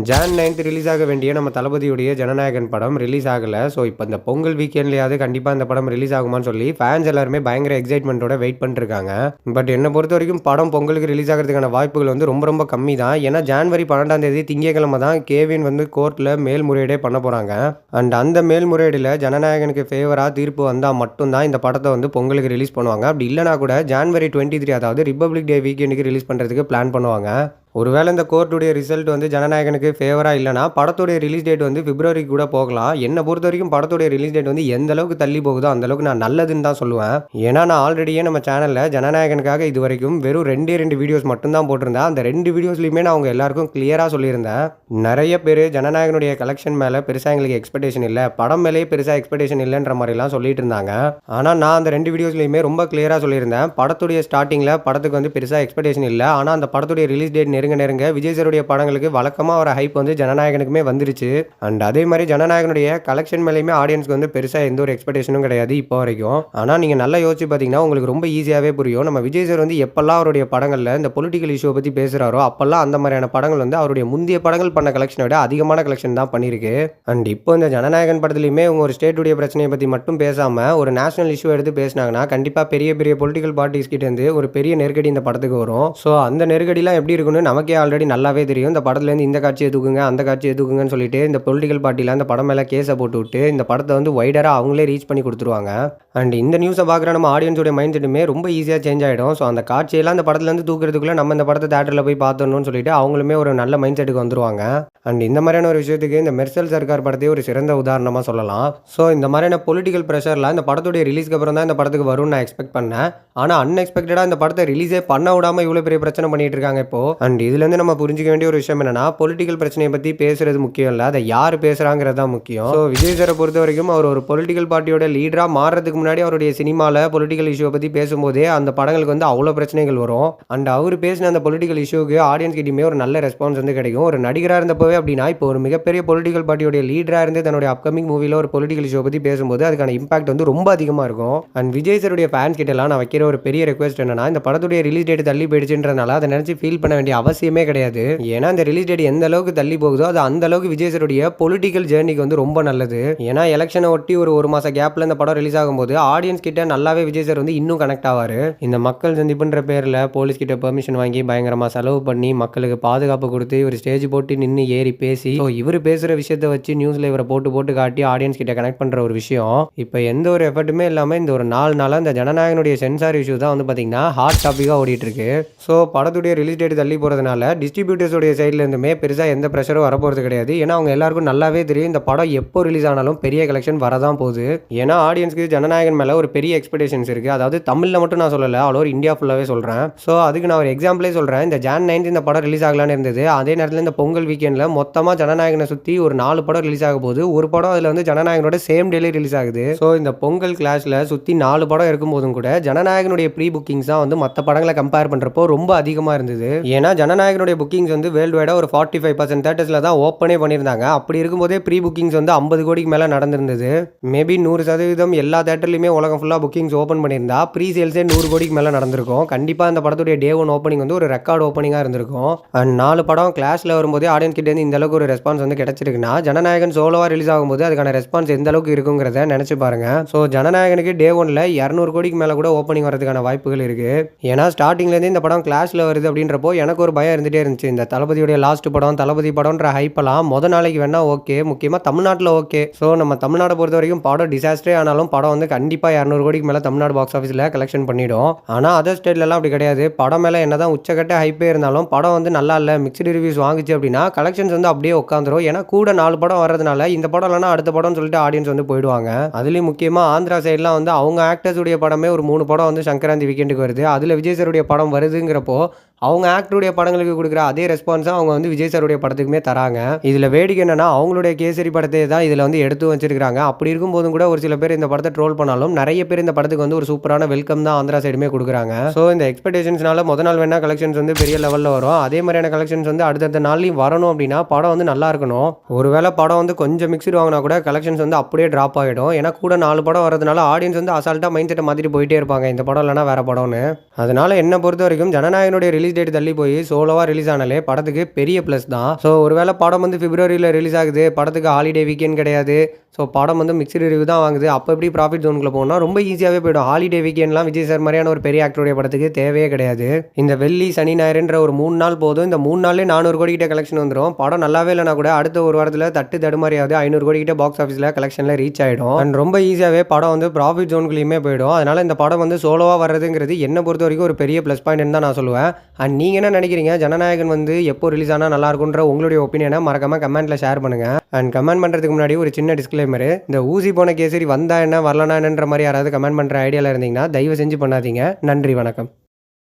John 9th release ஆக வேண்டிய நம்ம தளபதியுடைய ஜனநாயகன் படம் ரிலீஸ் ஆகல. ஸோ, இப்ப இந்த பொங்கல் வீக்கெண்ட்லயாவது கண்டிப்பா இந்த படம் ரிலீஸ் ஆகுமான்னு சொல்லி ஃபேன்ஸ் எல்லாருமே பயங்கர எக்ஸைட்மென்ட்டோட வெயிட் பண்ணிட்டுருக்காங்க. பட் என்ன பொறுத்தவரைக்கும் படம் பொங்கலுக்கு ரிலீஸ் ஆகுறதுக்கான வாய்ப்புகள் வந்து ரொம்ப ரொம்ப கம்மி தான். ஏன்னா ஜான்வரி 12ஆம் தேதி திங்கட்கிழமை தான் கேவின் வந்து கோர்ட்ல மேல்முறையீடே பண்ண போறாங்க. அண்ட் அந்த மேல்முறையீடுல ஜனநாயகனுக்கு ஃபேவரா தீர்ப்பு வந்தா மட்டும் தான் இந்த படத்தை வந்து பொங்கலுக்கு ரிலீஸ் பண்ணுவாங்க. அப்படி இல்லனா கூட ஜான்வரி 23 அதாவது ரிபப்ளிக் டே வீக்கெண்டுக்கு ரிலீஸ் பண்றதுக்கு பிளான் பண்ணுவாங்க. ஒருவேளை இந்த கோர்ட்டுடைய ரிசல்ட் வந்து ஜனநாயகனுக்கு ஃபேவரா இல்லைனா படத்துடைய ரிலீஸ் டேட் வந்து பிப்ரவரிக்கு கூட போகலாம். என்னை பொறுத்த வரைக்கும் படத்துடைய ரிலீஸ் டேட் வந்து எந்த அளவுக்கு தள்ளி போகுதோ அந்த அளவுக்கு நான் நல்லதுன்னு தான் சொல்லுவேன். ஏன்னா நான் ஆல்ரெடியே நம்ம சேனலில் ஜனநாயகனுக்காக இது வரைக்கும் வெறும் 2 வீடியோஸ் மட்டும்தான் போட்டிருந்தேன். அந்த 2 வீடியோஸ்லையுமே நான் அவங்க எல்லாருக்கும் கிளியராக சொல்லியிருந்தேன். நிறைய பேர் ஜனநாயகனுடைய கலெக்ஷன் மேலே பெருசாக எங்களுக்கு எக்ஸ்பெக்டேஷன் இல்லை, படம் மேலேயே பெருசாக எக்ஸ்பெக்டேஷன் இல்லைன்ற மாதிரிலாம் சொல்லிட்டு இருந்தாங்க. ஆனால் நான் அந்த 2 வீடியோஸ்லையுமே ரொம்ப கிளியராக சொல்லியிருந்தேன். படத்துடைய ஸ்டார்டிங்கில் படத்துக்கு வந்து பெருசாக எக்ஸ்பெக்டேஷன் இல்லை. ஆனால் அந்த படத்துடைய ரிலீஸ் டேட் நெருங்க விஜய் சாருடைய படங்களுக்கு வழக்கமாக ஒரு ஹைப் வந்து ஜனநாயகனுக்குமே வந்துருச்சு. அண்ட் அதே மாதிரி ஜனநாயகனுடைய கலெக்ஷன் மேலேயுமே ஆடியன்ஸ்க்கு வந்து பெருசாக எந்த ஒரு எக்ஸ்பெக்டேஷனும் கிடையாது இப்போ வரைக்கும். ஆனால் நீங்கள் நல்லா யோசிச்சு பார்த்தீங்கன்னா உங்களுக்கு ரொம்ப ஈஸியாகவே புரியும். நம்ம விஜய் சார் வந்து எப்பெல்லாம் அவருடைய படங்களில் இந்த பொலிட்டிக்கல் இஷ்யூவை பற்றி பேசுகிறாரோ அப்பெல்லாம் அந்த மாதிரியான படங்கள் வந்து அவருடைய முந்தைய படங்கள் பண்ண கலெக்ஷனை விட அதிகமான கலெக்ஷன் தான் பண்ணியிருக்கு. அண்ட் இப்போ இந்த ஜனநாயகன் படத்துலையுமே இவங்க ஒரு ஸ்டேட்டுடைய பிரச்சனையை பற்றி மட்டும் பேசாமல் ஒரு நேஷனல் இஷ்யூ எடுத்து பேசினாங்கன்னா கண்டிப்பாக பெரிய பெரிய பொலிட்டிக்கல் பார்ட்டிஸ் கிட்ட இருந்து ஒரு பெரிய நெருக்கடி இந்த படத்துக்கு வரும். ஸோ அந்த நெருக்கடிலாம் எப்படி இருக்குன்னு நமக்கே ஆல்ரெடி நல்லாவே தெரியும். இந்த படத்துலேருந்து இந்த காட்சியை தூக்குங்க அந்த காட்சியை தூக்குங்கன்னு சொல்லிட்டு இந்த பொலிட்டிக்கல் பார்ட்டியில் அந்த படம் மேலே கேஸை போட்டு விட்டு இந்த படத்தை வந்து வைடராக அவங்களே ரீச் பண்ணி கொடுத்துருவாங்க. அண்ட் இந்த நியூஸை பார்க்குற நம்ம ஆடியன்ஸோட மைண்ட் செட்டுமே ரொம்ப ஈஸியாக சேஞ்ச் ஆகிடும். ஸோ அந்த காட்சியெல்லாம் இந்த படத்துலேருந்து தூக்குறதுக்குள்ளே நம்ம இந்த படத்தை தேட்டரில் போய் பார்த்தோன்னு சொல்லிட்டு அவங்களுமே ஒரு நல்ல மைண்ட் செட்டுக்கு வந்துருவாங்க. அண்ட் இந்த மாதிரியான ஒரு விஷயத்துக்கு இந்த மெர்சல் சர்க்கார் படத்தையே ஒரு சிறந்த உதாரணமாக சொல்லலாம். ஸோ இந்த மாதிரியான பொலிட்டிக்கல் ப்ரெஷர்லாம் இந்த படத்துடைய ரிலீஸ்க்கு அப்புறம் தான் இந்த படத்துக்கு வரும்னு நான் எக்ஸ்பெக்ட் பண்ணேன். ஆனால் அன்எக்ஸ்பெக்டடாக இந்த படத்தை ரிலீஸே பண்ண விடாமல் இவ்வளோ பெரிய பிரச்சனை பண்ணிட்டு இருக்காங்க இப்போ. அண்ட் இதுலேருந்து நம்ம புரிஞ்சிக்க வேண்டிய ஒரு விஷயம் என்னன்னா பொலிட்டிக்கல் பிரச்சனையை பற்றி பேசுறது முக்கியம் இல்லை, அதை யார் பேசுகிறாங்கிறது தான் முக்கியம். ஸோ விஜய் சாரை பொறுத்த வரைக்கும் அவர் ஒரு பொலிட்டிக்கல் பார்ட்டியோட லீடராக மாறுறதுக்கு முன்னாடி அவருடைய சினிமாவில் பொலிட்டிக்கல் இஷ்யூவை பற்றி பேசும்போதே அந்த படங்களுக்கு வந்து அவ்வளோ பிரச்சனைகள் வரும். அண்ட் அவர் பேசின அந்த பொலிட்டிக்கல் இஷ்யூக்கு ஆடியன்ஸ் கிட்டயுமே ஒரு நல்ல ரெஸ்பான்ஸ் வந்து கிடைக்கும். ஒரு நடிகராக இருந்தப்பவே அப்படின்னா இப்போ ஒரு மிகப்பெரிய பொலிட்டிக்கல் பார்ட்டியோட லீடராக இருந்து தன்னுடைய அப்கமிங் மூவியில் ஒரு பொலிட்டிக்கல் இஷ்யூ பற்றி பேசும்போது அதுக்கான இம்பாக்ட் வந்து ரொம்ப அதிகமாக இருக்கும். அண்ட் விஜய் சாருடைய ஃபேன்ஸ் கிட்டலாம் நான் வைக்கிற ஒரு பெரிய ரெக்வஸ்ட் என்னன்னா இந்த படத்துடைய ரிலீஸ் டேட் தள்ளி போயிடுச்சுன்றதுனால அதை நினச்சி ஃபீல் பண்ண வேண்டிய அவசியமே கிடையாது. ஏன்னா இந்த ரிலீஸ் டேட் எந்த அளவுக்கு தள்ளி போகுதோ அது அந்த அளவுக்கு விஜய் சாருடைய பொலிட்டிக்கல் ஜேர்னிக்கு வந்து ரொம்ப நல்லது. ஏன்னா எலெக்ஷனை ஒட்டி ஒரு மாச கேப்ல இந்த படம் ரிலீஸ் ஆகும்போது ஆடியன்ஸ் கிட்ட நல்லாவே விஜய் சார் வந்து இன்னும் கனெக்ட் ஆவாரு. இந்த மக்கள் சந்திப்புன்ற பேர்ல போலீஸ் கிட்ட பெர்மிஷன் வாங்கி பயங்கரமா செலவு பண்ணி மக்களுக்கு பாதுகாப்பு கொடுத்து இவர் ஸ்டேஜ் போட்டு நின்று ஏறி பேசி இவர் பேசுற விஷயத்தை வச்சு நியூஸ்ல இவரை போட்டு காட்டி ஆடியன்ஸ் கிட்ட கனெக்ட் பண்ற ஒரு விஷயம் இப்போ எந்த ஒரு எஃபர்ட்டுமே இல்லாம இந்த ஒரு 4 நாளா இந்த ஜனநாயகனுடைய சென்சார் இஷ்யூ தான் வந்து பாத்தீங்கன்னா ஹாட் டாபிக்கா ஓடிட்டு இருக்கு. ஸோ படத்துடைய ரிலீஸ் டேட் தள்ளி போறதுனால டிஸ்ட்ரிபியூட்டர்ஸோடைய சைட்ல இருந்துமே பெருசா எந்த ப்ரெஷரும் வரப்போறது கிடையாது. ஏன்னா அவங்க எல்லாருக்கும் நல்லாவே தெரியும் இந்த படம் எப்போ ரிலீஸ் ஆனாலும் பெரிய கலெக்ஷன் வரதான் போகுது. ஏன்னா ஆடியன்ஸ்க்கு ஜனநாயகன் மேல ஒரு பெரிய எக்ஸ்பெக்டேஷன்ஸ் இருக்கு. அதாவது தமிழ்ல மட்டும் நான் சொல்லல, ஆல் ஓவர் இந்தியா ஃபுல்லாவே சொல்றேன். ஸோ அதுக்கு நான் ஒரு எக்ஸாம்பிளே சொல்றேன். இந்த ஜான் 9 இந்த படம் ரிலீஸ் ஆகலான்னு இருந்தது. அதே நேரத்தில் இந்த பொங்கல் வீக்கெண்ட்ல மொத்தமா ஜனநாயகனை சுத்தி ஒரு 4 படம் ரிலீஸ் ஆக போகுது. ஒரு படம் அதுல வந்து ஜனநாயகனோட சேம் டேலே ரிலீஸ் ஆகுது. ஸோ இந்த பொங்கல் கிளாஷ்ல சுத்தி 4 படம் இருக்கும் போதும் கூட ஜனநாயகனுடைய ப்ரீ புக்கிங்ஸ் தான் வந்து மற்ற படங்களை கம்பேர் பண்றப்போ ரொம்ப அதிகமா இருந்தது. ஏன்னா ஜனநாயகனுடைய புக்கிங்ஸ் வந்து வேர்ல்டு வைடா ஒரு 45% தேட்டர்ஸ்ல தான் ஓப்பனே பண்ணியிருந்தாங்க. அப்படி இருக்கும்போதே ப்ரீ புக்கிங்ஸ் வந்து 50 கோடிக்கு மேலே நடந்திருந்தது. மேபி 100% எல்லா தேட்டர்லையுமே உலகம் ஃபுல்லாக புக்கிங்ஸ் ஓப்பன் பண்ணியிருந்தா ப்ரீ சேல்ஸே 100 கோடிக்கு மேலே நடந்திருக்கும். கண்டிப்பாக இந்த படத்துடைய டே 1 ஓப்பனிங் வந்து ஒரு ரெக்கார்டு ஓப்பனிங்காக இருந்திருக்கும். அண்ட் 4 படம் கிளாஸில் வரும்போதே ஆடியன்ஸ் கிட்டேருந்து இந்த அளவுக்கு ஒரு ரெஸ்பான்ஸ் வந்து கிடைச்சிருக்குன்னா ஜனநாயகன் சோலோவாக ரிலீஸ் ஆகும்போது அதுக்கான ரெஸ்பான்ஸ் எந்த அளவுக்கு இருக்குங்கிறத நினச்சி பாருங்க. ஸோ ஜனநாயகனுக்கு டே 1ல 200 கோடிக்கு மேலே கூட ஓப்பனிங் வரதுக்கான வாய்ப்புகள் இருக்கு. ஏன்னா ஸ்டார்டிங்லேருந்து இந்த படம் கிளாஸில் வருது அப்படின்றப்போ எனக்கு ஒரு பயம் இருந்துகிட்டே இருந்துச்சு. இந்த தளபதியுடைய லாஸ்ட் படம் தளபதி படம்ன்ற ஹைப்பெல்லாம் நாளைக்கு வேணா ஓகே, முக்கியமாக தமிழ்நாட்டில் ஓகே. ஸோ நம்ம தமிழ்நாட்டை பொறுத்த வரைக்கும் படம் டிசாஸ்டரே ஆனாலும் படம் வந்து கண்டிப்பாக 200 கோடிக்கு மேலே தமிழ்நாடு பாக்ஸ் ஆஃபீஸில் கலெக்ஷன் பண்ணிடும். ஆனால் அதர் ஸ்டேட்லலாம் அப்படி கிடையாது. படம் மேலே என்னதான் உச்சக்கட்ட ஹைப்பே இருந்தாலும் படம் வந்து நல்லா இல்லை மிக்சடு ரிவ்யூஸ் வாங்குச்சு அப்படின்னா கலெக்ஷன்ஸ் வந்து அப்படியே உட்காந்துரும். ஏன்னா கூட 4 படம் வரதுனால இந்த படம் இல்லைனா அடுத்த படம்னு சொல்லிட்டு ஆடியன்ஸ் வந்து போயிடுவாங்க. அதுலேயும் முக்கியமாக ஆந்திரா சைட்லாம் வந்து அவங்க ஆக்டர்ஸுடைய படமே ஒரு 3 படம் வந்து சங்கராந்தி வீக்கெண்டுக்கு வருது. அதில் விஜய் சாருடைய படம் வருதுங்கிறப்போ அவங்க ஆக்டருடைய படங்களுக்கு கொடுக்குற அதே ரெஸ்பான்ஸாக அவங்க வந்து விஜய் சாருடைய படத்துக்குமே தராங்க. இதில் வேடிக்கை என்னன்னா அவங்களுடைய கேசரி படத்தை தான் இதில் வந்து எடுத்து வச்சிருக்காங்க. அப்படி இருக்கும்போதும் கூட ஒரு சில பேர் இந்த படத்தை ட்ரோல் பண்ணாலும் நிறைய பேர் இந்த படத்துக்கு வந்து ஒரு சூப்பரான வெல்கம் தான் ஆந்திரா சைடுமே கொடுக்குறாங்க. ஸோ இந்த எக்ஸ்பெக்டேஷன்ஸ்னால நாள் வேணா கலெக்ஷன்ஸ் வந்து பெரிய லெவலில் வரும். அதே மாதிரியான கலெக்ஷன்ஸ் வந்து அடுத்தடுத்த நாள்லையும் வரணும் அப்படின்னா படம் வந்து நல்லா இருக்கணும். ஒருவேளை படம் வந்து கொஞ்சம் மிக்சர் வாங்கினா கூட கலெக்ஷன்ஸ் வந்து அப்படியே ட்ராப் ஆகிடும். ஏன்னா கூட 4 படம் வரதுனால ஆடியன்ஸ் வந்து அசால்ட்டாக மைண்ட் செட்டை மாற்றிட்டு போயிட்டே இருப்பாங்க இந்த படம் இல்லைனா வேற படம்னு. அதனால என்ன பொறுத்த வரைக்கும் ஜனநாயகனுடைய ரிலீஸ் ரிலீஸ் டேட் தள்ளி போய் சோலோவாக ரிலீஸ் ஆனாலே படத்துக்கு பெரிய ப்ளஸ் தான். ஸோ ஒருவேளை படம் வந்து பிப்ரவரியில் ரிலீஸ் ஆகுது, படத்துக்கு ஹாலிடே வீக்கெண்ட் கிடையாது, ஸோ படம் வந்து மிக்சடு ரிவ்யூ தான் வாங்குது, அப்போ எப்படி ப்ராஃபிட் ஜோனுக்குள்ள போகணும்னா ரொம்ப ஈஸியாகவே போய்டும். ஹாலிடே வீக்கெண்ட்லாம் விஜய் சார் மாதிரியான ஒரு பெரிய ஆக்டருடைய படத்துக்கு தேவையே கிடையாது. இந்த வெள்ளி சனி ஞாயிறுன்ற ஒரு 3 நாள் போதும். இந்த 3 நாள்லேயே 400 கோடி கிட்ட கலெக்ஷன் வந்துடும். படம் நல்லாவே இல்லைனா கூட அடுத்த ஒரு வாரத்தில் தட்டு தடுமாறியாவது 500 கோடி கிட்ட பாக்ஸ் ஆஃபீஸில் கலெக்ஷனில் ரீச் ஆகிடும். அண்ட் ரொம்ப ஈஸியாகவே படம் வந்து ப்ராஃபிட் ஜோனுக்குள்ளேயுமே போயிடும். அதனால் இந்த படம் வந்து சோலோவாக வர்றதுங்கிறது என்னை பொறுத்த வரைக்கும் ஒரு பெரிய ப்ளஸ் பாயிண்ட்னு தான் நான் சொல்லுவேன். அண்ட் நீங்கள் என்ன நினைக்கிறீங்க? ஜனநாயகன் வந்து எப்போ ரிலீஸ் ஆனால் நல்லாயிருக்குன்ற உங்களுடைய ஒப்பீனியனை மறக்காமல் கமெண்ட்டில் ஷேர் பண்ணுங்கள். அண்ட் கமெண்ட் பண்ணுறதுக்கு முன்னாடி ஒரு சின்ன டிஸ்க்ளைமரு, இந்த ஊசி போன கேசரி வந்தா என்ன வரலனா என்னன்ற மாதிரி யாராவது கமெண்ட் பண்ணுற ஐடியாவில் இருந்தீங்கன்னா தயவு செஞ்சு பண்ணாதீங்க. நன்றி, வணக்கம்.